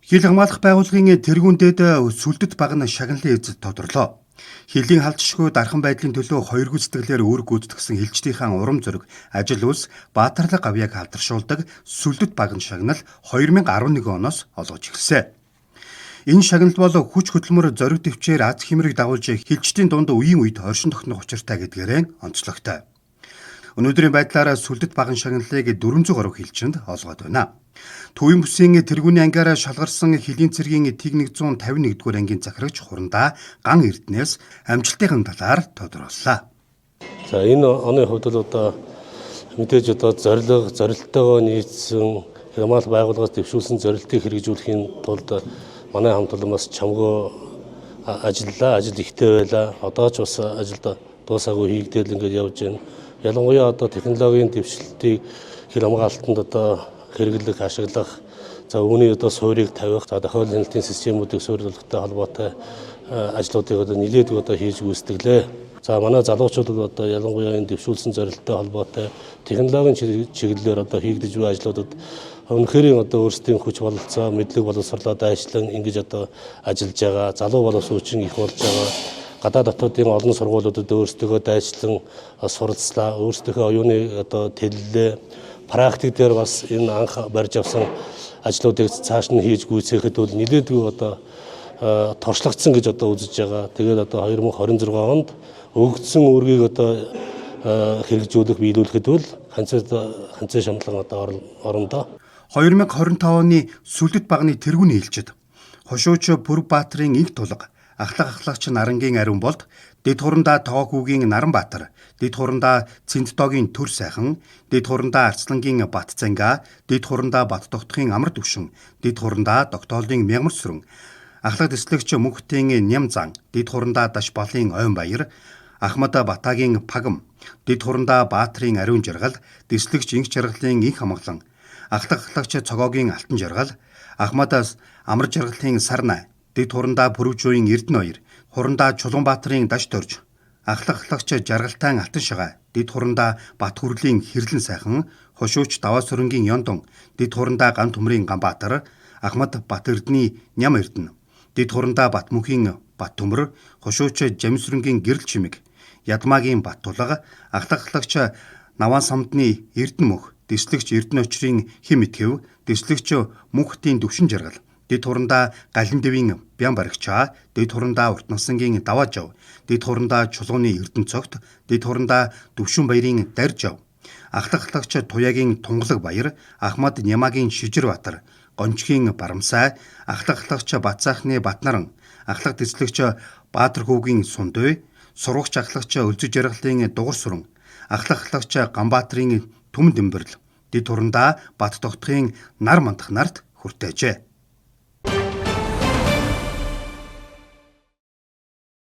Хил хамгаалах байгууллагын тэргуундэд сүлдэт баг нь шагналын эзэд тодорлоо. Хилийн халдшгүй дархан байдлын төлөө хоёр гүйцэтгэлээр үүрэг гүйцэтгсэн хилчдийнхаа урам зориг, ажил үйлс, баатарлаг гавьяаг халдаршуулдаг сүлдэт багийн шагнал 2011 оноос олгож ирсэн. Энэ шагнал бол хүч хөдөлмөр зориг төвчээр аз хэмрэг дагуулж хилчдийн дунд үеийн үед оршин тогтнох учиртай гэдгээрээ онцлогтой. Өнөөдрийн байдлаараа сүлдэт багийн шагналыг 400 гаруй хилчинд олгоод байна. Төвийн бүсийн тэргүүний ангиараа шалгарсан хилийн цэргийн Тэг 151-р ангийн захирагч Хурандаа Ган Эрдэнэс амжилтын талаар тодорхойллоо. За энэ оны хувьд л одоо мэдээж зорилтойгоо нийцсэн хамгаалал байгууллагаас дэвшүүлсэн зорилтыг хэрэгжүүлэхийн тулд манай хамт олон бас чамгүй ажиллаа, ажил ихтэй байлаа. Одоо ч бас ажилд дуусаагүй хийгдэл ингээд явж байна. Ялангуяа одоо технологийн дэвшилтийг хил хамгаалтанд одоо хэрэглэх, ашиглах, за үүний одоо суурийг тавих, за тохиолдол хяналтын системүүдийг суурилуулахтай холбоотой ажлуудыг одоо нэлээд одоо хийж гүйцэтгэлээ. За манай залуучууд одоо ялангуяа энэ дэвшүүлсэн зорилттой холбоотой технологийн чиглэлээр одоо хийгдэж буй ажлуудад өнөхөрийн одоо өөрсдийн хүч бололцоо, мэдлэг боловсруулаад дайчлан ингэж одоо ажиллаж байгаа, залуу боловсруучийн их болж байгаа. Гадаад дотоодын олон сургуулиудад өөрсдөө дайчлан суралцлаа, өөрсдийнхөө оюуны одоо төлөлөө практик дээр бас энэ анх барьж авсан ажлуудыг цааш нь хийж гүйцэхэд бол нэлээдгүй одоо туршлагдсан гэж одоо үзэж байгаа. Тэгээд одоо 2026 онд өгөгдсөн үүргийг одоо хэрэгжүүлэх, биелүүлэхэд бол ханцаа шамтлан одоо орондоо. 2025 оны сүлдэт багны тэргүүний хилчид Хошууч Бүрбаатарын инх тулга, ахлагч Нарангийн ариун болд, Дэд Хурандаа Тоогүүгийн Наранбаатар, Дэд Хурандаа Цэнттоогийн Төр сайхан, Дэд Хурандаа Арслангийн Бат Занга, Дэд Хурандаа Бат Тогтхын Амар Төвшин, Дэд Хурандаа Догтоолын Мягмар сүрэн, ахлах дэслэгч Мөнхтийн Нямзан, Дэд Хурандаа Даш Балын Ойн Баяр, Ахмад Батагийн Пагам, Дэд Хурандаа Баатрын Ариун Жаргал, дэслэгч Инх Жаргалын Инх хамглан, ахлагч Цогоогийн Алтан Жаргал, Ахмад Амар Жаргалын Сарна, Дэд Хурандаа Пүрвжуугийн Эрдэнэ 2, Хурандаа Чулуунбаатарын Даш Төрж, ахлагч Жаргалтайн Алтан Шагаа, Дэд Хурандаа Бат Хүрлийн Хэрлэн сайхан, Хошууч Даваа Сүрэнгийн Ёндон, Дэд Хурандаа Ган Төмрийн Ганбаатар, Ахмад Бат Эрдэнэ Ням Эрдэнэ, Дэд Хурандаа Бат Мөнхийн Бат Төмөр, Хошууч Жамсүрэнгийн Гэрэл Чимэг, Ядмаагийн Бат Тулга, ахлагч Наваан Самдны Эрдэнэ Мөнх, дэслэгч Эрдэнэ Очрын Хэм Итгэв, дэслэгч Мөнхтийн Дөвшин Жаргал, Дэд Хурандаа Галин Дэвийн Бян Барагчаа, Дэд Хурандаа Уртнасангийн Даваажав, Дэд Хурандаа Чулууны Эрдэнэ Цогт, Дэд Хурандаа Дөвшин Баярын Даржав, ахлагч Туяагийн Тунгалаг Баяр, Ахмад Нямаагийн Шижирбаатар, Гончхийн Барамсай, ахлагч Батцаахны Батнаран, ахлах дэслэгч Баатар хүүгийн Сундуй, сурвагч ахлагч Өлзөж Жаргалын Дугар сүрэн, ахлагч Ганбаатрын Түмэн Дэмбэрл, Дэд Хурандаа Бат Тогтхын Нар Мандах нарт хүртээжээ.